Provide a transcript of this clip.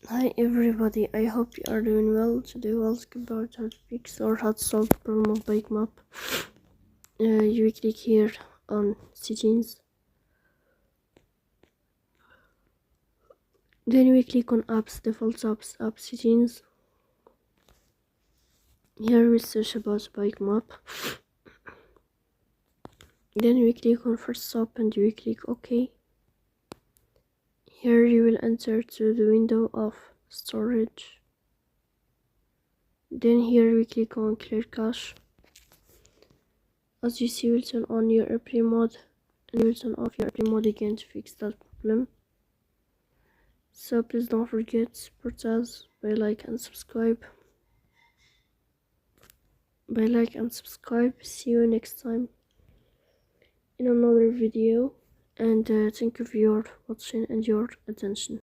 Hi everybody, I hope you are doing well. Today we'll talk about how to fix or how to solve the problem of BikeMap. You click here on settings, then we click on apps, default apps, app settings. Here we search about BikeMap, then we click on first app and we click OK. Here you will enter to the window of storage. Then here we click on clear cache. As you see, we'll turn on your airplane mode and we'll turn off your airplane mode again to fix that problem. So please don't forget to support us by like and subscribe. See you next time in another video, and thank you for your watching and your attention.